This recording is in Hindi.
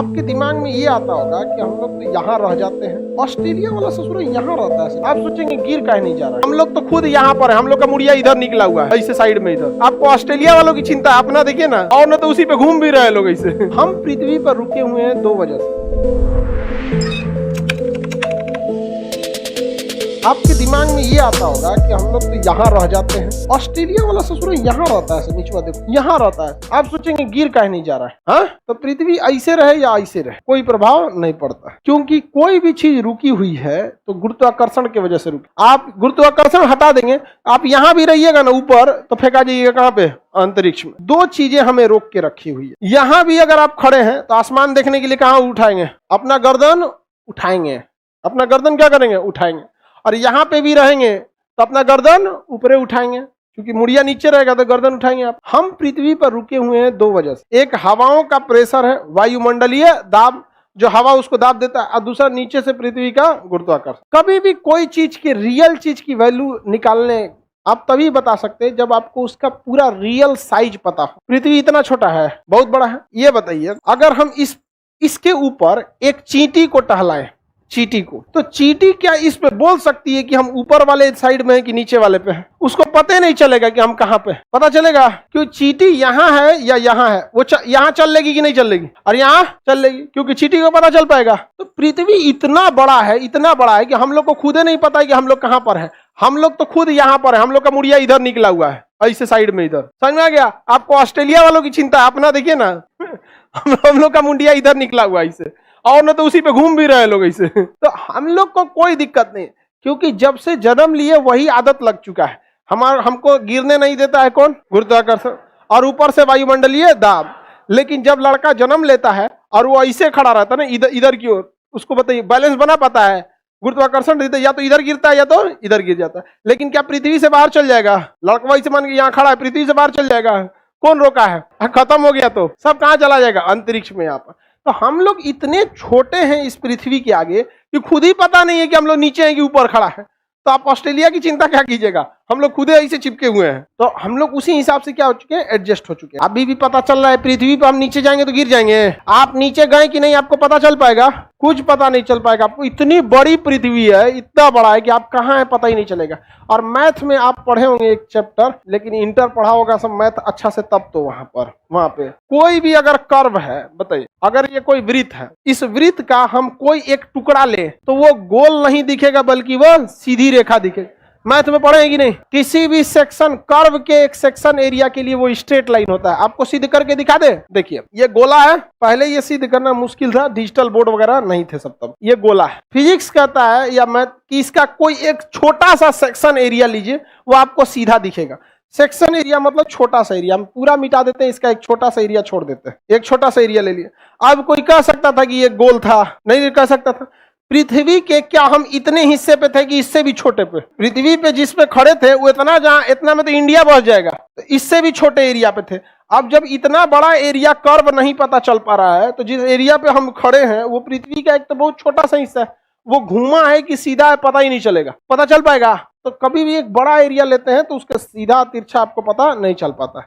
आपके दिमाग में ये आता होगा कि हम लोग तो यहाँ रह जाते हैं, ऑस्ट्रेलिया वाला ससुर यहाँ रहता है। आप सोचेंगे गिर काहे नहीं जा रहा है, हम लोग तो खुद यहाँ पर है, हम लोग का मुड़िया इधर निकला हुआ है, ऐसे साइड में इधर। आपको ऑस्ट्रेलिया वालों की चिंता है, अपना देखिए ना, और न तो उसी पे घूम भी रहे लोग ऐसे। हम पृथ्वी पर रुके हुए हैं 2 वजह से। आपके दिमाग में ये आता होगा कि हम लोग तो यहाँ रह जाते हैं, ऑस्ट्रेलिया वाला ससुर यहाँ रहता है, नीचे देखो यहाँ रहता है। आप सोचेंगे गिर काहे नहीं जा रहा है, हाँ? तो पृथ्वी ऐसे रहे या ऐसे रहे कोई प्रभाव नहीं पड़ता, क्योंकि कोई भी चीज रुकी हुई है तो गुरुत्वाकर्षण की वजह से रुकी। आप गुरुत्वाकर्षण हटा देंगे, आप यहाँ भी रहिएगा ना ऊपर, तो फेंका जाइएगा कहाँ पे? अंतरिक्ष में। 2 चीजें हमें रोक के रखी हुई है। यहाँ भी अगर आप खड़े हैं तो आसमान देखने के लिए कहाँ उठाएंगे? अपना गर्दन उठाएंगे, अपना गर्दन क्या करेंगे? उठाएंगे। और यहाँ पे भी रहेंगे तो अपना गर्दन ऊपरे उठाएंगे, क्योंकि मुड़िया नीचे रहेगा तो गर्दन उठाएंगे आप। हम पृथ्वी पर रुके हुए हैं 2 वजह से। एक हवाओं का प्रेशर है, वायुमंडलीय दाब, जो हवा उसको दाब देता है, और दूसरा नीचे से पृथ्वी का गुरुत्वाकर्षण। कभी भी कोई चीज की, रियल चीज की वैल्यू निकालने आप तभी बता सकते हैं जब आपको उसका पूरा रियल साइज पता हो। पृथ्वी इतना छोटा है, बहुत बड़ा है? ये बताइए, अगर हम इसके ऊपर एक चींटी को टहलाएं, चींटी को, तो चींटी क्या इस पे बोल सकती है कि हम ऊपर वाले साइड में है कि नीचे वाले पे है? उसको पता ही नहीं चलेगा कि हम कहाँ पे। पता चलेगा क्यों चींटी यहाँ है या यहाँ है, वो यहाँ चल लेगी कि नहीं चल लेगी, और यहाँ चल लेगी, क्योंकि चींटी को पता चल पाएगा। तो पृथ्वी इतना बड़ा है, इतना बड़ा है कि हम लोग को खुद ही नहीं पता है कि हम लोग कहाँ पर है। हम लोग तो खुद यहाँ पर है, हम लोग का मुड़िया इधर निकला हुआ है, ऐसे साइड में इधर। समझ में आ गया? आपको ऑस्ट्रेलिया वालों की चिंता है, अपना देखिए ना, हम लोग का मुंडिया इधर निकला हुआ है ऐसे, और न तो उसी पे घूम भी रहे लोग ऐसे। तो हम लोग को कोई दिक्कत नहीं, क्योंकि जब से जन्म लिए वही आदत लग चुका है। हमको गिरने नहीं देता है कौन? गुरुत्वाकर्षण, और ऊपर से वायुमंडलीय दाब। लेकिन जब लड़का जन्म लेता है और वो ऐसे खड़ा रहता है ना इधर की ओर, उसको बताइए बैलेंस बना पाता है? गुरुत्वाकर्षण देते या तो इधर गिरता है या तो इधर गिर जाता है। लेकिन क्या पृथ्वी से बाहर चल जाएगा? लड़का वैसे मान के यहाँ खड़ा है, पृथ्वी से बाहर चल जाएगा? कौन रोका है? खत्म हो गया तो सब कहाँ चला जाएगा? अंतरिक्ष में। यहाँ पर तो हम लोग इतने छोटे हैं इस पृथ्वी के आगे कि खुद ही पता नहीं है कि हम लोग नीचे हैं कि ऊपर खड़ा है। तो आप ऑस्ट्रेलिया की चिंता क्या कीजिएगा, हम लोग खुद ऐसे चिपके हुए हैं। तो हम लोग उसी हिसाब से क्या हो चुके हैं? एडजस्ट हो चुके हैं। अभी भी पता चल रहा है पृथ्वी पर हम नीचे जाएंगे तो गिर जाएंगे। आप नीचे गए कि नहीं आपको पता चल पाएगा? कुछ पता नहीं चल पाएगा आपको। इतनी बड़ी पृथ्वी है, इतना बड़ा है कि आप कहाँ है पता ही नहीं चलेगा। और मैथ में आप पढ़े होंगे एक चैप्टर, लेकिन इंटर पढ़ा होगा सब मैथ अच्छा से, तब तो वहां पे कोई भी अगर कर्व है, बताइए अगर ये कोई वृत्त है, इस वृत्त का हम कोई एक टुकड़ा ले तो वो गोल नहीं दिखेगा बल्कि वो सीधी रेखा दिखेगा। मैथ में पढ़े कि नहीं? किसी भी सेक्शन कर्व के एक सेक्शन एरिया के लिए वो स्ट्रेट लाइन होता है। आपको सिद्ध करके दिखा दे। देखिए ये गोला है, पहले ये सिद्ध करना मुश्किल था, डिजिटल बोर्ड वगैरह नहीं थे सब तब। ये गोला है, फिजिक्स कहता है या मैथ कि इसका कोई एक छोटा सा सेक्शन एरिया लीजिए, वो आपको सीधा दिखेगा। सेक्शन एरिया मतलब छोटा सा एरिया, हम पूरा मिटा देते हैं, इसका एक छोटा सा एरिया छोड़ देते हैं, एक छोटा सा एरिया ले लिए। अब कोई कह सकता था कि ये गोल था? नहीं कह सकता था। पृथ्वी के क्या हम इतने हिस्से पे थे कि इससे भी छोटे पे? पृथ्वी पे जिस पे खड़े थे वो इतना, जहां इतना में तो इंडिया बस जाएगा, तो इससे भी छोटे एरिया पे थे। अब जब इतना बड़ा एरिया कर्व नहीं पता चल पा रहा है, तो जिस एरिया पे हम खड़े हैं वो पृथ्वी का एक तो बहुत छोटा सा हिस्सा है, वो घूमा है कि सीधा है पता ही नहीं चलेगा। पता चल पाएगा? तो कभी भी एक बड़ा एरिया लेते हैं तो उसका सीधा तिरछा आपको पता नहीं चल पाता है।